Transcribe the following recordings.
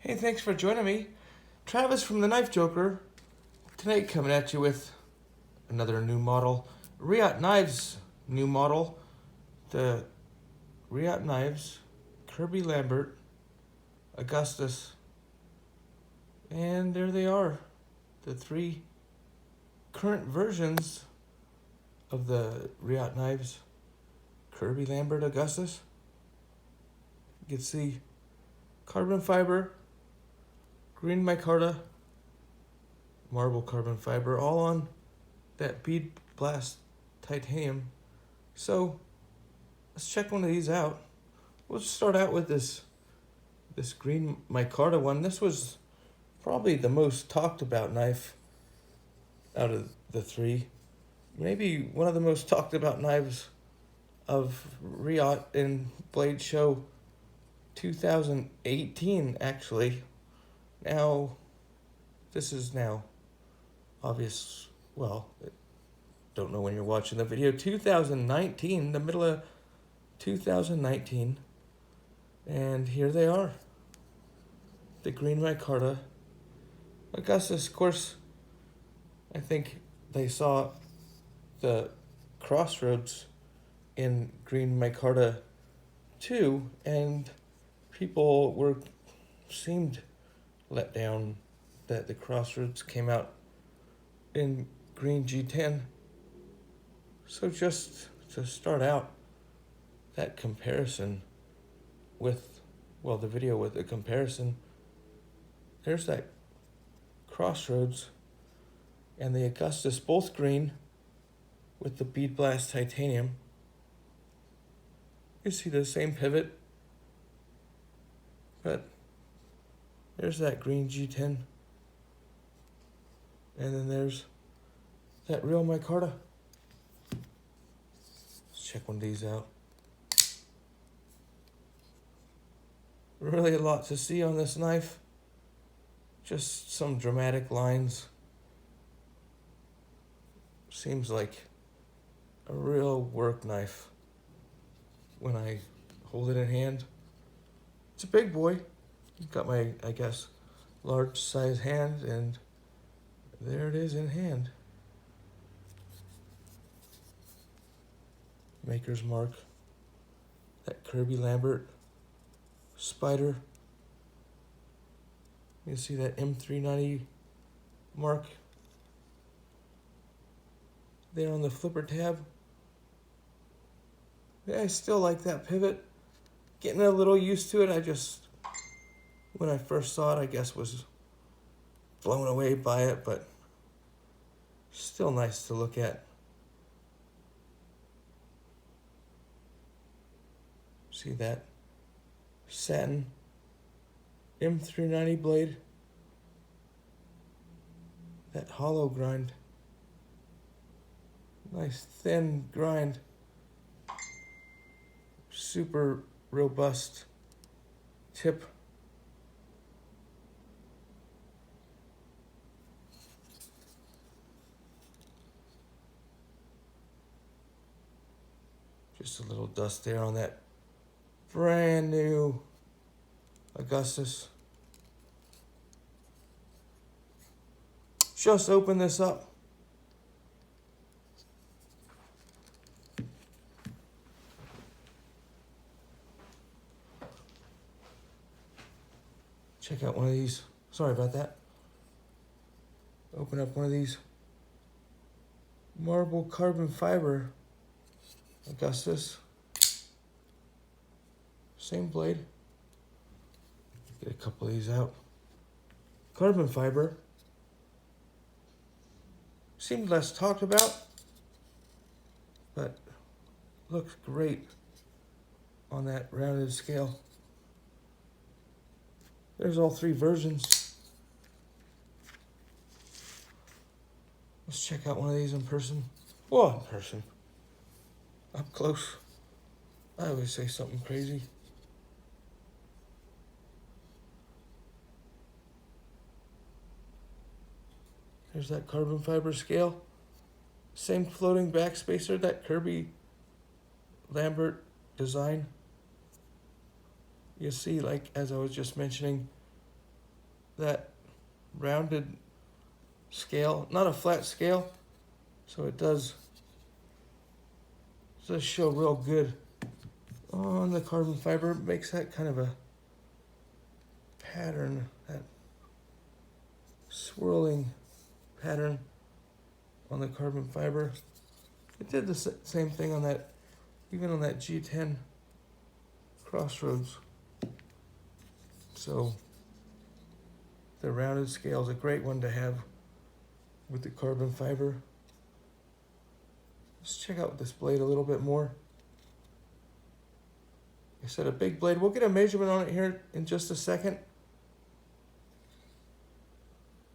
Hey, thanks for joining me. Travis from the Knife Joker. Tonight coming at you with another new model. Reate Knives new model. The Reate Knives Kirby Lambert Augustus. And there they are. The three current versions of the Reate Knives Kirby Lambert Augustus. You can see carbon fiber, green micarta, marble carbon fiber, all on that bead blast titanium. So let's check one of these out. We'll start out with this green micarta one. This was probably the most talked about knife out of the three. Maybe one of the most talked about knives of Reate in Blade Show 2018, actually. Now, this is now obvious, well, don't know when you're watching the video, 2019, the middle of 2019, and here they are, the green micarta Augustus. Of course, I think they saw the crossroads in green micarta too, and people seemed let down that the crossroads came out in green G10. So just to start out that comparison with, well, the video with the comparison, there's that crossroads and the Augustus, both green with the bead blast titanium. You see the same pivot, but there's that green G10. And then there's that real micarta. Let's check one of these out. Really a lot to see on this knife. Just some dramatic lines. Seems like a real work knife when I hold it in hand. It's a big boy. Got my, I guess, large size hand, and there it is in hand. Maker's mark. That Kirby Lambert spider. You can see that M390 mark there on the flipper tab. Yeah, I still like that pivot. Getting a little used to it. When I first saw it, I guess was blown away by it, but still nice to look at. See that satin M390 blade, that hollow grind, nice thin grind, super robust tip. Just a little dust there on that brand new Augustus. Just open this up. Check out one of these. Sorry about that. Open up one of these marble carbon fiber Augustus. Same blade. Get a couple of these out. Carbon fiber. Seemed less talked about, but looks great on that rounded scale. There's all three versions. Let's check out one of these in person. Whoa, in person. Up close. I always say something crazy. There's that carbon fiber scale. Same floating backspacer, that Kirby Lambert design. You see, like, as I was just mentioning, that rounded scale, not a flat scale, so it does show real good on the carbon fiber. Makes that kind of a pattern, that swirling pattern on the carbon fiber. It did the same thing on that, even on that G10 Crossroads. So the rounded scale is a great one to have with the carbon fiber. Let's check out this blade a little bit more. I said a big blade. We'll get a measurement on it here in just a second.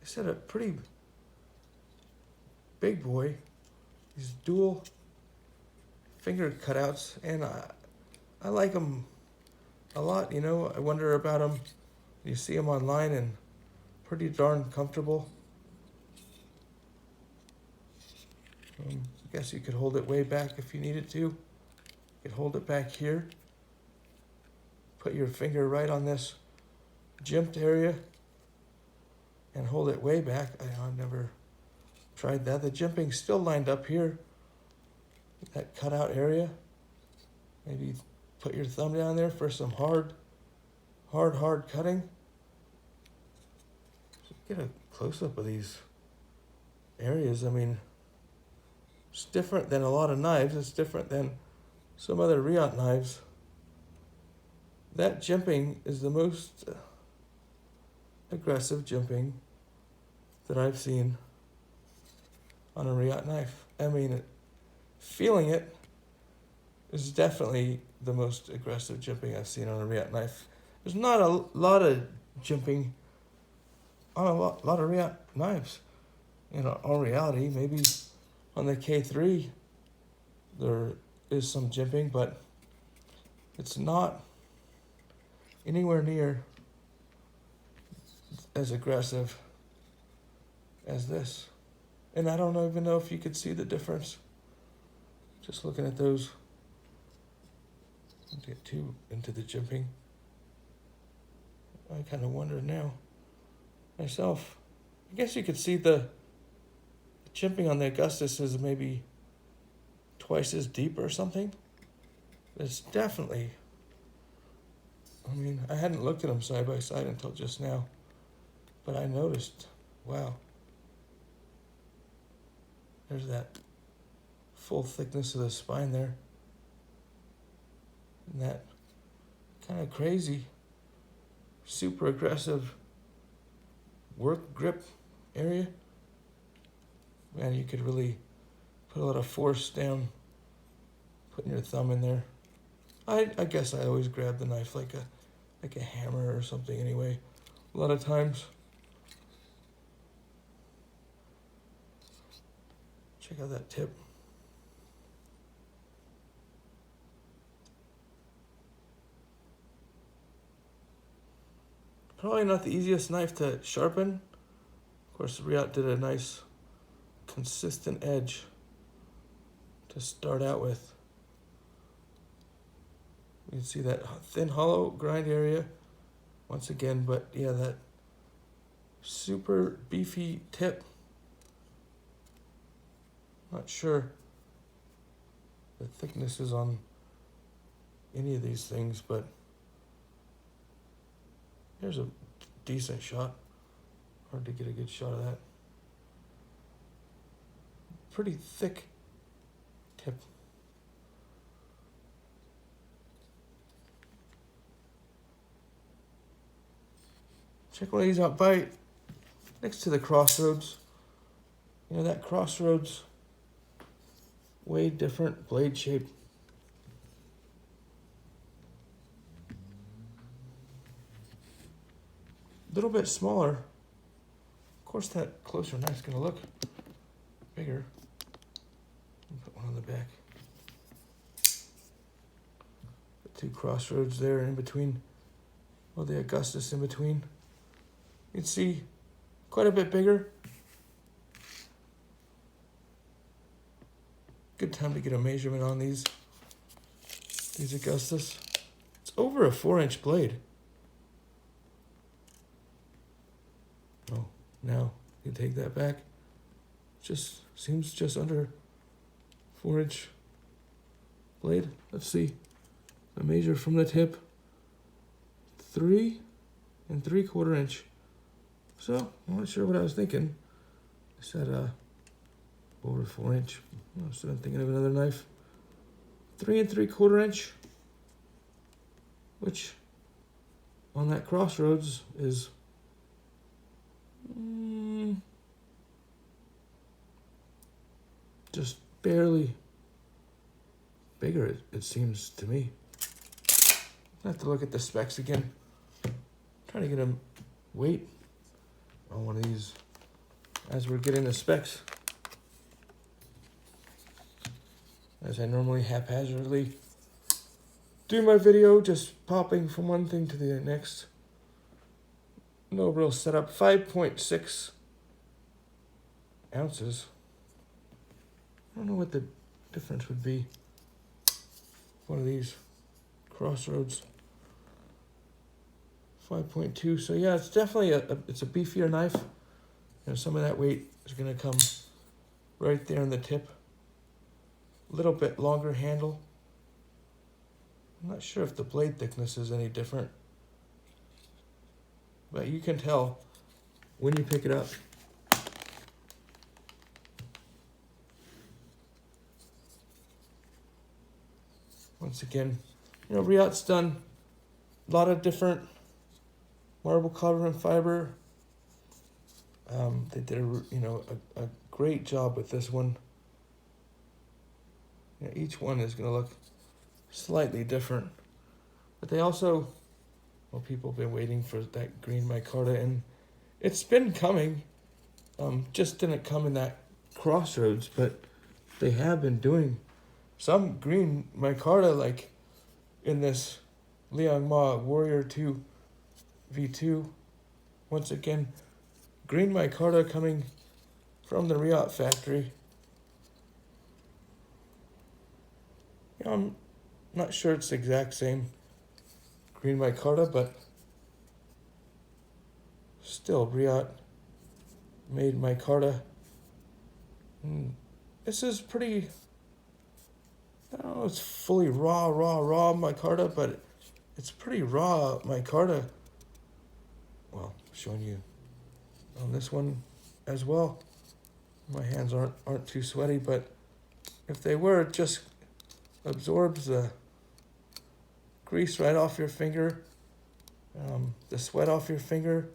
I said a pretty big boy. These dual finger cutouts, and I like them a lot. You know, I wonder about them. You see them online, and pretty darn comfortable. I guess you could hold it way back if you needed to. You could hold it back here. Put your finger right on this jimped area and hold it way back. I've never tried that. The jimping's still lined up here, that cutout area. Maybe put your thumb down there for some hard cutting. Get a close-up of these areas. I mean, it's different than a lot of knives. It's different than some other Reate knives. That jimping is the most aggressive jimping that I've seen on a Reate knife. I mean, feeling it is definitely the most aggressive jimping I've seen on a Reate knife. There's not a lot of jimping on a lot of Reate knives. In all reality, maybe on the K3 there is some jimping, but it's not anywhere near as aggressive as this. And I don't even know if you could see the difference just looking at those. Don't get too into the jimping. I kind of wonder now myself. I guess you could see the jimping on the Augustus is maybe twice as deep or something. It's definitely, I mean, I hadn't looked at them side by side until just now, but I noticed, wow, there's that full thickness of the spine there. And that kind of crazy, super aggressive work grip area. Man, you could really put a lot of force down, putting your thumb in there. I guess I always grab the knife like a hammer or something anyway, a lot of times. Check out that tip. Probably not the easiest knife to sharpen. Of course, Reate did a nice consistent edge to start out with. You can see that thin hollow grind area once again, but yeah, that super beefy tip. Not sure the thickness is on any of these things, but here's a decent shot. Hard to get a good shot of that. Pretty thick tip. Check one of these out by next to the Crossroads. You know, that Crossroads, way different blade shape. A little bit smaller. Of course, that closer knife's gonna look bigger. Put one on the back. The two Crossroads there in between. Well, the Augustus in between. You can see quite a bit bigger. Good time to get a measurement on these Augustus. It's over a 4-inch blade. Now, you take that back. Just seems just under 4-inch blade. Let's see. I measure from the tip 3 3/4 inch. So I'm not sure what I was thinking. I said over 4 inch. So I'm thinking of another knife. 3 3/4 inch, which on that crossroads is just barely bigger, it seems to me. I have to look at the specs again. Trying to get a weight on one of these as we're getting the specs. As I normally haphazardly do my video, just popping from one thing to the next. No real setup. 5.6 ounces. I don't know what the difference would be. One of these crossroads. 5.2. So yeah, it's definitely it's a beefier knife. Some of that weight is going to come right there in the tip. A little bit longer handle. I'm not sure if the blade thickness is any different, but you can tell when you pick it up. Once again, Reate's done a lot of different marble carbon fiber. They did a great job with this one. Each one is going to look slightly different, but they also, people have been waiting for that green micarta, and it's been coming. Just didn't come in that crossroads, but they have been doing some green micarta, like in this Liang Ma Warrior 2 V2. Once again, green micarta coming from the Reate factory. I'm not sure it's the exact same green micarta, but still Reate made micarta. This is pretty, I don't know, it's fully raw micarta, but it's pretty raw micarta. Well, showing you on this one as well. My hands aren't too sweaty, but if they were, it just absorbs the grease right off your finger, the sweat off your finger,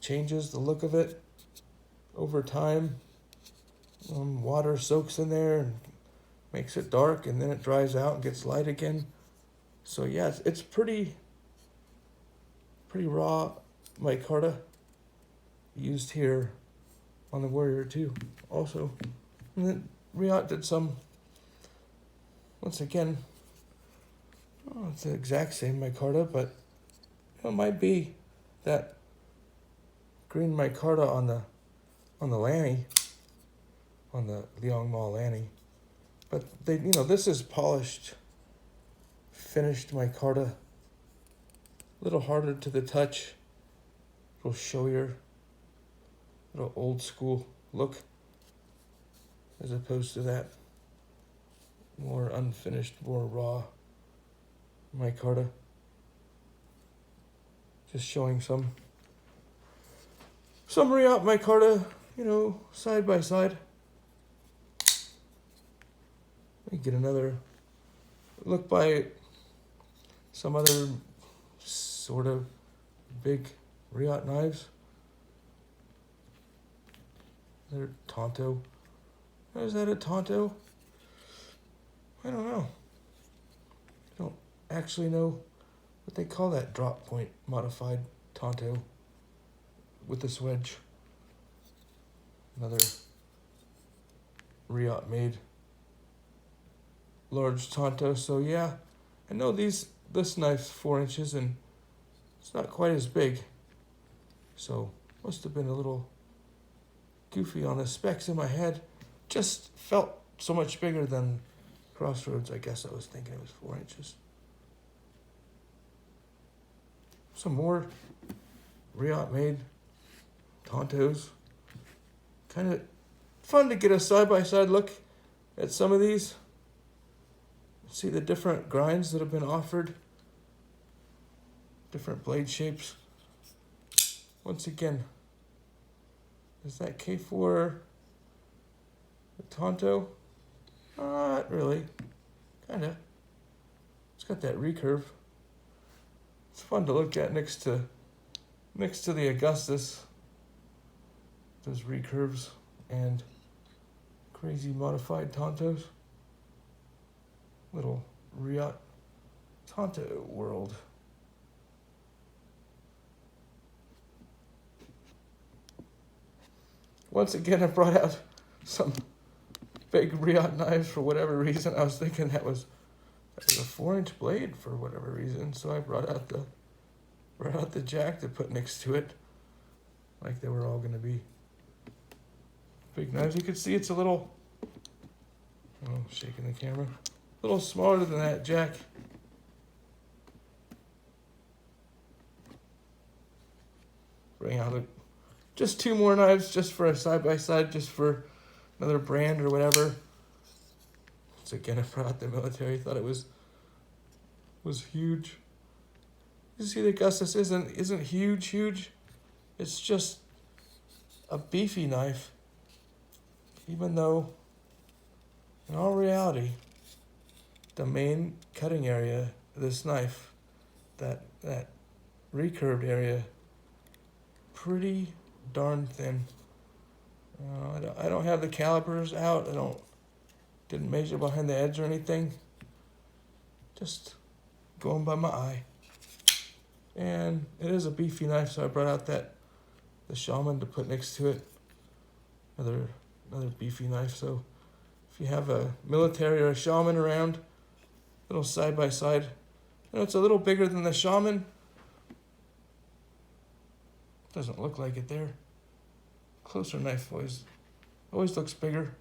changes the look of it over time. Water soaks in there and makes it dark, and then it dries out and gets light again. So yeah, it's pretty raw micarta used here on the Warrior 2 also. And then Reate did some, once again, it's the exact same micarta, but it might be that green micarta on the Lanny, on the Liang Ma Lanny. But they, this is polished, finished micarta. A little harder to the touch, a little showier, a little old school look, as opposed to that more unfinished, more raw micarta. Just showing some Reate micarta, side by side. Let me get another look by some other sort of big Reate knives. Another Tonto. Is that a Tonto? I don't know. I don't actually know what they call that drop point modified Tonto with this wedge. Another Reate made large Tonto. So yeah, I know this knife's 4 inches and it's not quite as big. So must have been a little goofy on the specs in my head. Just felt so much bigger than Crossroads. I guess I was thinking it was 4 inches. Some more Reate made Tontos. Kind of fun to get a side-by-side look at some of these. See the different grinds that have been offered. Different blade shapes. Once again, is that K4 a Tonto? Not really. Kinda. It's got that recurve. It's fun to look at next to the Augustus. Those recurves and crazy modified Tontos. Little Reate Tonto world. Once again, I brought out some big Reate knives for whatever reason. I was thinking that was a 4-inch blade for whatever reason, so I brought out the jack to put next to it, like they were all going to be big knives. You can see it's a little, shaking the camera, a little smaller than that jack. Bring out just 2 more knives, just for a side-by-side, just for another brand or whatever. So again, I brought out the military. Thought it was huge. You see, the Augustus isn't huge. It's just a beefy knife. Even though, in all reality, the main cutting area of this knife, that recurved area, pretty darn thin. I don't have the calipers out. Didn't measure behind the edge or anything. Just going by my eye. And it is a beefy knife, so I brought out the Shaman to put next to it. Another beefy knife. So if you have a military or a Shaman around, little side by side, it's a little bigger than the Shaman. Doesn't look like it there. Closer knife always looks bigger.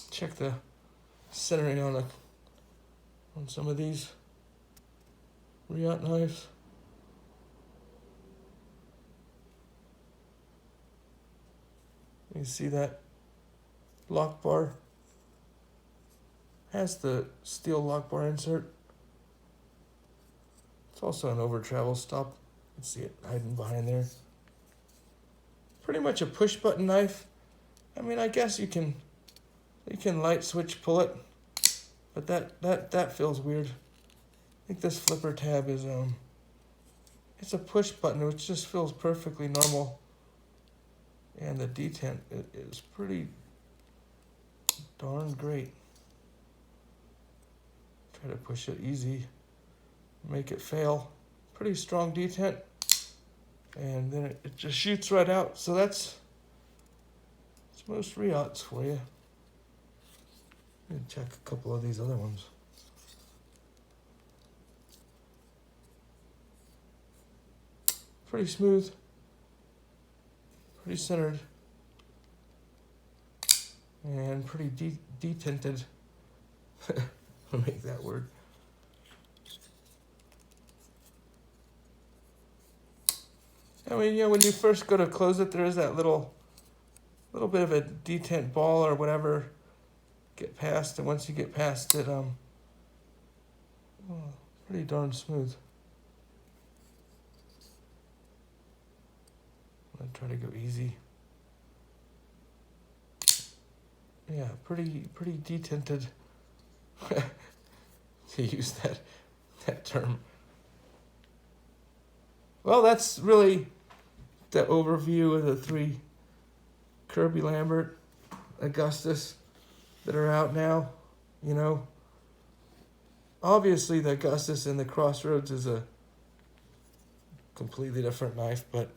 Check the centering on some of these Reate knives. You see that lock bar has the steel lock bar insert. It's also an over travel stop. You can see it hiding behind there. Pretty much a push button knife. I mean, I guess you can light switch pull it, but that feels weird. I think this flipper tab is it's a push button, which just feels perfectly normal. And the detent is pretty darn great. Try to push it easy, make it fail. Pretty strong detent, and then it just shoots right out. So it's most Reates for you. Let me check a couple of these other ones. Pretty smooth. Pretty centered. And pretty detented. I'll make that word. I mean, when you first go to close it, there is that little bit of a detent ball or whatever. Get past, and once you get past it, pretty darn smooth. I'm gonna try to go easy. Yeah, pretty detented. To use that term. Well, that's really the overview of the 3 Kirby Lambert Augustus that are out now. Obviously the Augustus and the Crossroads is a completely different knife, but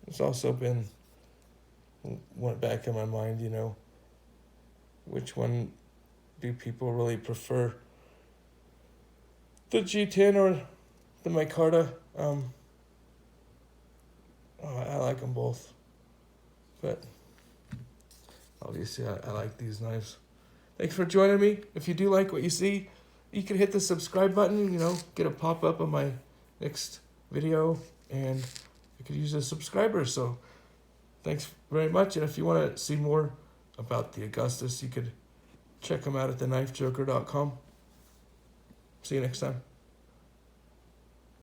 it's also went back in my mind, which one do people really prefer? The G10 or the Micarta? I like them both. But obviously I like these knives. Thanks for joining me. If you do like what you see, you can hit the subscribe button, get a pop-up on my next video, and I could use a subscriber. So thanks very much. And if you want to see more about the Augustus, you could check them out at thenifejoker.com. See you next time.